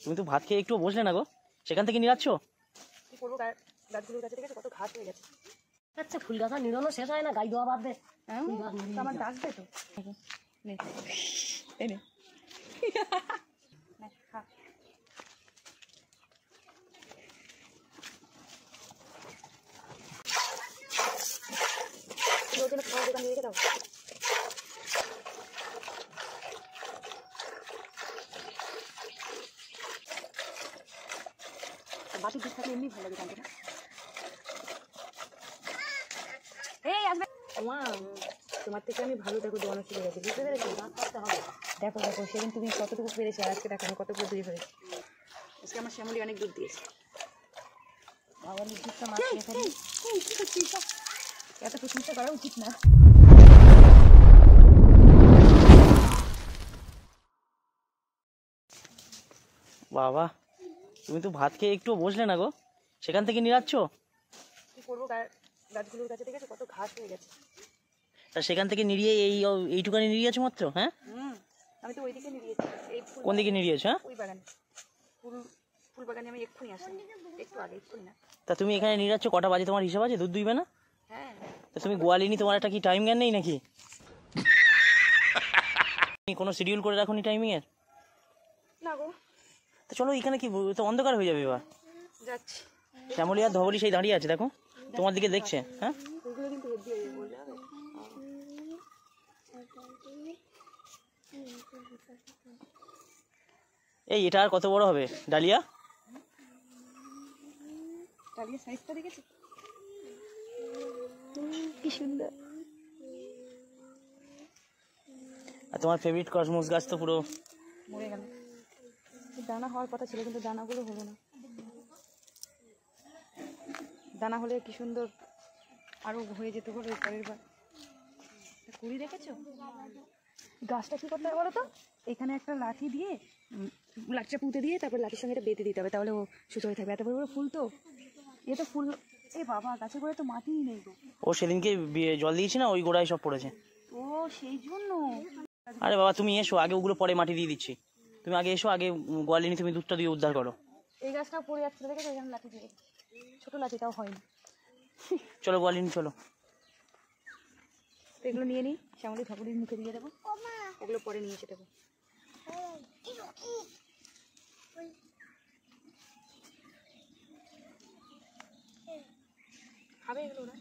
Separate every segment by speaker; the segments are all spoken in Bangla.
Speaker 1: তুমি তো ভাত খেয়ে একটু বসলে না গো, সেখান থেকে নিয়ে যাচ্ছ?
Speaker 2: কি করবো, গাছগুলোর কাছে দেখেছো কত ঘাস হয়ে গেছে।
Speaker 3: আচ্ছা ফুল গাছা নিড়ানো শেষ হয় না, গাই দেওয়া বাদ দে।
Speaker 2: আমার ডাকবে তো, নে এই নে খা। খাওয়া দোকান রেখে দাও। বাসি দুধ থাকলে এমনি ভালো লাগে কাঁদে না। এই আসবে তোমার থেকে আমি ভালো দেখো দোয়ানো শিখে গেছি, বুঝতে পেরেছি? করতে হবে। দেখো দেখো সেদিন তুমি কতটুকু পেরেছো, আর আজকে দেখো আমি কতটুকু দিয়ে ফেলেছি। আজকে আমার শ্যামলি অনেক দুধ দিয়েছে।
Speaker 3: বাবার দুধটা মাছ খেয়ে ফেলি।
Speaker 2: এত প্রশংসা করা উচিত না।
Speaker 1: বাবা, তুমি তো ভাত খেয়ে একটু বসলে না গো, সেখান থেকে নিয়ে যাচ্ছ?
Speaker 2: কি করবো, গাছগুলোর কাছে দেখেছো কত ঘাস হয়ে গেছে।
Speaker 1: তা সেখান থেকে নিয়ে এইটুকানি নিয়ে যাচ্ছ মাত্র? হ্যাঁ,
Speaker 2: আমি তো ওইদিকে নিয়েছি। এই
Speaker 1: কোন দিকে নিয়ে যাচ্ছ? হ্যাঁ,
Speaker 2: ওই বাগানে, ফুল বাগানে আমি এক্ষুনি আসি, একটু আগে, এক্ষুনি না।
Speaker 1: তা তুমি এখানে নিয়ে যাচ্ছ, কটা বাজে তোমার হিসাব আছে? দুধ দুইবে না?
Speaker 2: হ্যাঁ।
Speaker 1: তা তুমি গোয়ালিনী, তোমার একটা কি টাইম জ্ঞান নেই নাকি? কোনো শিডিউল করে রাখো নি টাইমিং এর?
Speaker 2: না গো।
Speaker 1: তো চলো, এখানে কি তো অন্ধকার হয়ে যাবে এবার।
Speaker 2: যাচ্ছি।
Speaker 1: শ্যামলী আর ধবলি সেই দাঁড়িয়ে আছে, দেখো তোমার দিকে দেখছে। হ্যাঁ,
Speaker 2: ওগুলো কিন্তু হেভি হয়ে বললে হবে।
Speaker 1: এই এটা আর কত বড় হবে ডালিয়া?
Speaker 2: ডালিয়া সাইজটা দেখেছো কি সুন্দর।
Speaker 1: আর তোমার ফেভারিট কসমস গাছ তো পুরো
Speaker 2: মরে গেল। দানা হওয়ার কথা ছিল কিন্তু দানাগুলো হলো না। দানা হলে কি সুন্দর আরো হয়ে যেত বলো পরের বার। কুড়ি দেখেছো? গাছটা কি করতে হবে বলো তো, এখানে একটা লাঠি দিয়ে লাঠিটা পুঁতে দিয়ে তারপর লাঠির সঙ্গে এটা বেঁধে দিতে হবে, তাহলে ও সুতো হয়ে থাকবে। এত বড় বড় ফুল তো, এ তো ফুল। এ বাবা, গাছে করে তো মাটিই নেই গো।
Speaker 1: ও সেদিনকে জল দিয়েছি না, ওই গোড়ায় সব পড়েছে।
Speaker 2: ও সেই জন্য।
Speaker 1: আরে বাবা তুমি এসো আগে, ওগুলো পরে মাটি দিয়ে দিচ্ছি। তুমি আগে এসো, আগে গোয়ালিনী তুমি দুধটা দিয়ে উদ্ধার করো।
Speaker 2: এই গাছটা পড়ে যাচ্ছে দেখেছো, এখানে লাঠি দিয়ে, ছোট লাঠিটাও হয়নি।
Speaker 1: চলো গোয়ালিনী চলো।
Speaker 2: এগুলো নিয়ে নিই, শ্যামলী ঠাকুরের মুখে দিয়ে দেবো, ওগুলো পরে নিয়ে এসে দেবো। খাবে এগুলো ওরা?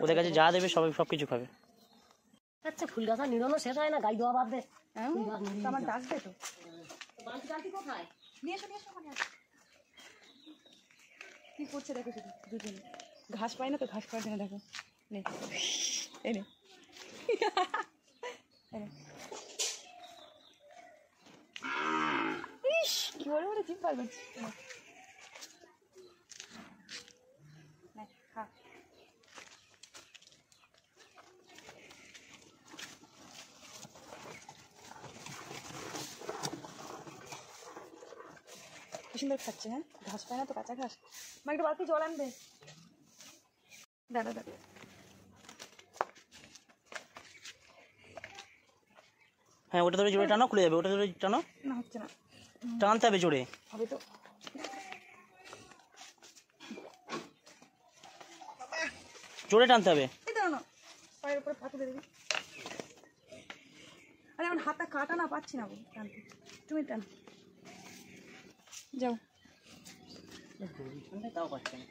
Speaker 1: ওদের কাছে যা দেবে সবকিছু খাবে।
Speaker 3: আচ্ছা ফুল গাছা নিড়ানো শেষ হয় না, গাই দেওয়া বাদ দে।
Speaker 2: আমার ডাকবে তো।
Speaker 3: বালতি কোথায়?
Speaker 2: নিয়ে এসো, কি করছে দেখো শুধু দুজনে। ঘাস পায় না তো, ঘাস পাওয়ার জন্য দেখো। নে এই নে ইস কি বলে বলে জিভ বার করছি। খা। কি সুন্দর খাচ্ছে। হ্যাঁ, ঘাস পায় না তো, কাঁচা ঘাস। মা একটু বালতি জল আনবে। দাদা
Speaker 1: হ্যাঁ, ওটা ধরে জোরে টানো, খুলে যাবে। ওটা ধরে টানো।
Speaker 2: না হচ্ছে না,
Speaker 1: টানতে হবে জোরে।
Speaker 2: হবে তো।
Speaker 1: জোরে টানতে হবে।
Speaker 2: এই দাঁড়ানো, পায়ের উপরে পা তুলে দিবি। আরে আমার হাতটা কাটা না, পাচ্ছি না টানতে। তুমি টান, যাও।
Speaker 1: তাও পাচ্ছে না।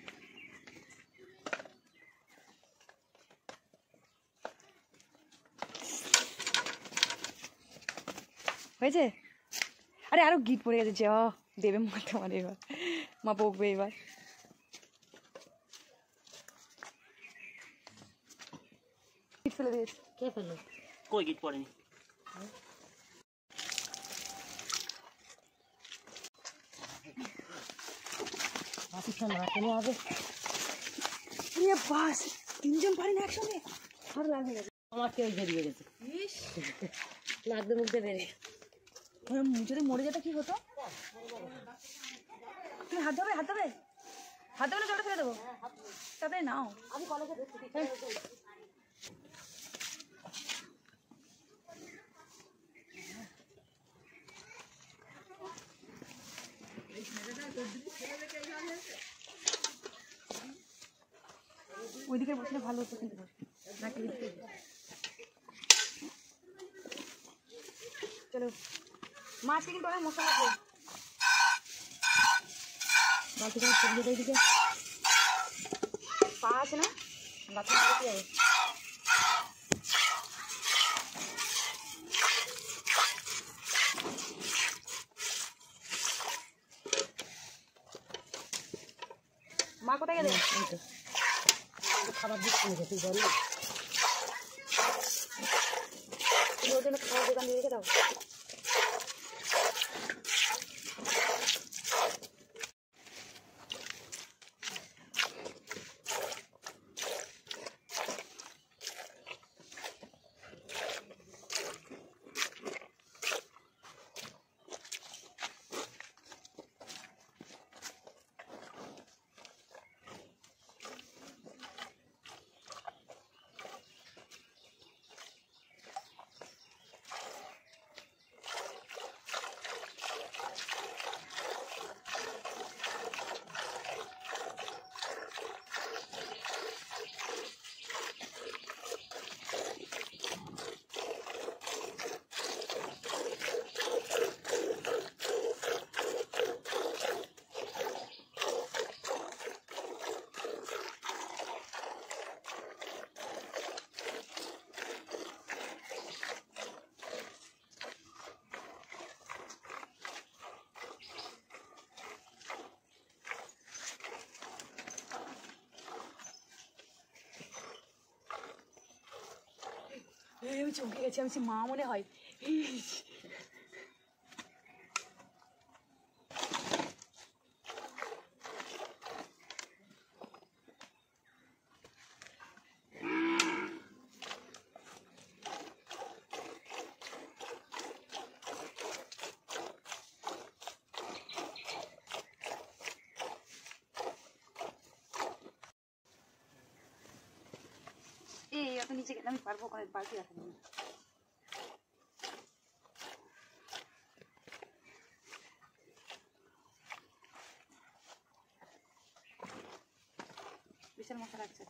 Speaker 2: হয়েছে? আরে আরো গিট পড়ে গেছে। যা দেবে মা তোমার, এবার মা বকবে এবার। গিট ফেলে দিয়েছে।
Speaker 3: কে ফেললো?
Speaker 1: কই গিট পড়েনি।
Speaker 2: বাস তিনজন পারি না একসঙ্গে, আর লাগবে গেছে।
Speaker 3: আমার কেউ বেরিয়ে গেছে, লাগবে মুখ দিয়ে বেরিয়ে।
Speaker 2: যদি মরে যেত কি হতো? তুমি হাত ধোবে না, জলটা ফেলে দেবো। তারপরে নাও,
Speaker 3: আমি কলেজে দেখছি।
Speaker 2: ওইদিকে বসলে ভালো হতো কিন্তু নাকি চলো মাছকে কিন্তু অনেক মশলা আছে বাকিটা সবজি দিকে পা আছে না বাকি কি হবে মা কোথায় গেলে
Speaker 3: খাবার দিচ্ছি না তুই বল
Speaker 2: ওর জন্য খাবার দোকান দিয়ে রেখে দাও আমি চমকে গেছি আমি মা মনে হয় এই অত নিচে গেলে আমি পারবো ওখানে বালতি রাখা যাবে বিশাল মশা লাগছে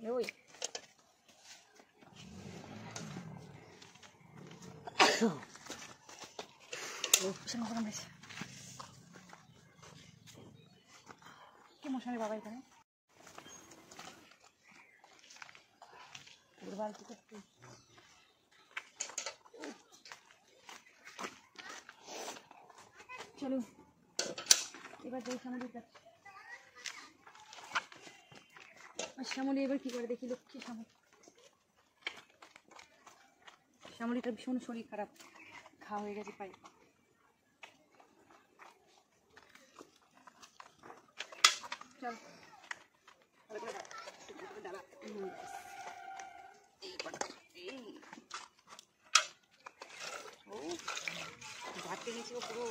Speaker 2: ওই কি মশারি বাবা এখানে চলো এবার যাই সামনে শ্যামলী এবার কি করে দেখি লক্ষ্মী শ্যামলীটার ভীষণ শরীর খারাপ খাওয়া হয়ে গেছে পাই চল গেছি পুরো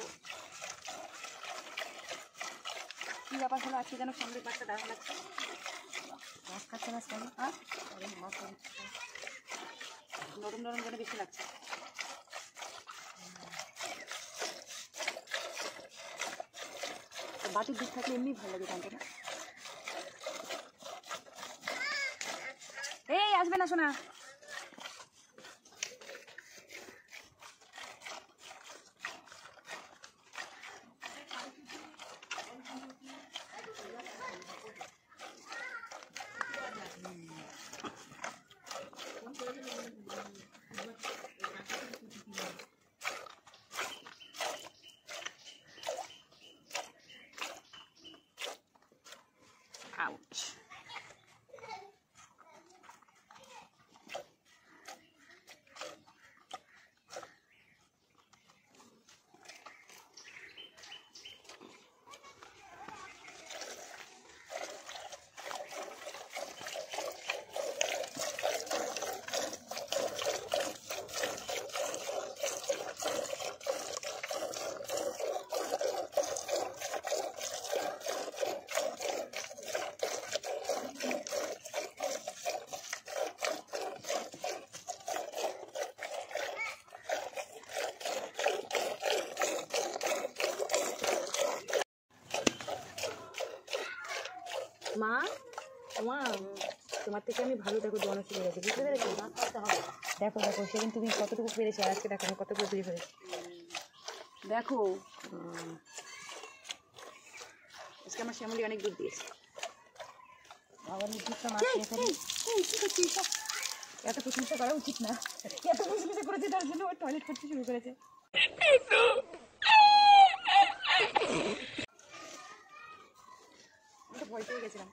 Speaker 2: কি ব্যাপার হলো আজকে যেন সামনের পাশটা দাঁড়া লাগছে মাছ খাচ্ছে না কেন আর মাছ নরম নরম যেন বেশি লাগছে বাটির দিক থাকলে এমনি ভালো লাগে টানতে না এই আসবে না শোনা Ouch. মা মা তোমার থেকে আমি ভালো দেখো দোয়ানো শিখে গেছি, বুঝতে পেরেছো? না খাওয়াতে হবে। দেখো দেখো সেদিন তুমি কতটুকু পেরেছো, আর আজকে দেখো আমি কতটুকু পেরে ফেলেছি। দেখো আজকে আমার শ্যামলি অনেক দুধ দিয়েছে। আবার দুধটা মাছ খেয়ে ফেলি। এত প্রশংসা করা উচিত না, এত প্রশংসা করেছে তার জন্য ওর টয়লেট করতে শুরু করেছে। আমি তো ভয় পেয়ে গেছিলাম।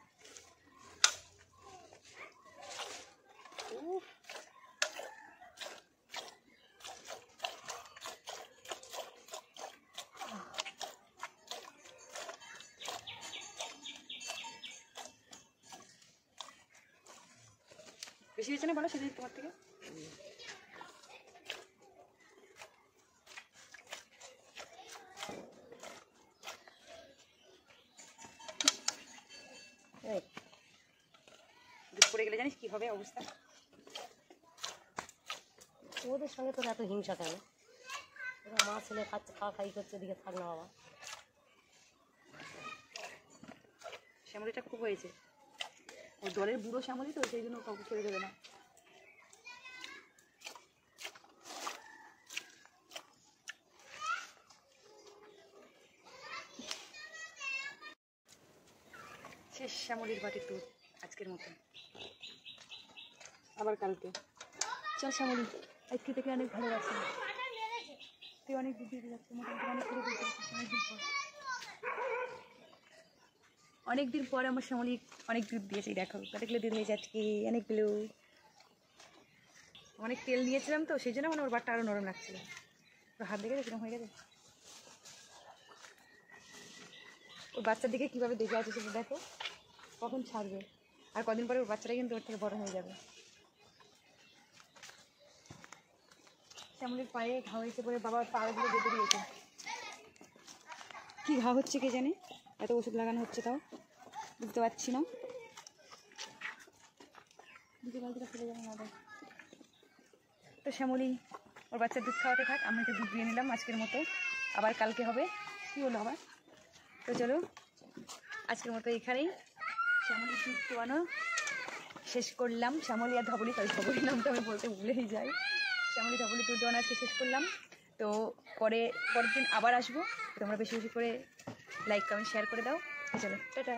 Speaker 2: বেশি হয়েছে না বলো সেদিন তোমার থেকে? দুধ পড়ে গেলে জানিস কি হবে অবস্থা?
Speaker 3: ওদের সঙ্গে তোর এত হিংসা কেন? ওরা মা ছেলে খাচ্ছে, খাওয়া খাই করছে, এদিকে থাক না বাবা।
Speaker 2: শ্যামলিটা খুব হয়েছে, ওর দলের বুড়ো শ্যামলি তো, সেই জন্য কাউকে ছেড়ে দেবে না। শেষ শ্যামলির বাটির দুধ আজকের মতো, আবার কালকে। চল শ্যামলি, আজকে থেকে অনেক ভালো লাগছে, তুই অনেক দুধ দিয়ে যাচ্ছে, মোটামুটি অনেক করে দুধ দিচ্ছিস অনেকদিন পর। অনেকদিন পর আমার শ্যামলি অনেক দুধ দিয়েছি, দেখো কতগুলো দুধ হয়েছে আজকে, অনেকগুলো। অনেক তেল দিয়েছিলাম তো সেই জন্য মানে ওর বাটটা আরও নরম লাগছিল। তো হাত দেখে কিরকম হয়ে গেছে, ওর বাচ্চার দিকে কীভাবে দেখে আছে সেটা দেখো, কখন ছাড়বে। আর কদিন পরে ওর বাচ্চাটা কিন্তু ওর থেকে বড় হয়ে যাবে। শ্যামলির পায়ে ঘা হয়েছে বলে বাবার পাগুলো বেঁধে দিয়েছে। কী ঘা হচ্ছে কে জানে, এত ওষুধ লাগানো হচ্ছে তাও বুঝতে পারছি না। দিদি বালতিটা ফেলে যাবে না। তো শ্যামলি ওর বাচ্চার দুধ খাওয়াতে থাক, আমি তো দুধ দিয়ে নিলাম আজকের মতো, আবার কালকে হবে। কী হলো আবার? তো চলো আজকের মতো এখানেই শ্যামলির দুধ খাওয়ানো শেষ করলাম। শ্যামলি আর ধবলি, তাই ধবলি নামটা আমি বলতে ভুলেই যাই। শ্যামলি ধবলি দুধ দেওয়ানো আজকে শেষ করলাম। তো পরের দিন আবার আসবো, তোমরা বেশি বেশি করে লাইক কমেন্ট শেয়ার করে দাও। চলো টাটা।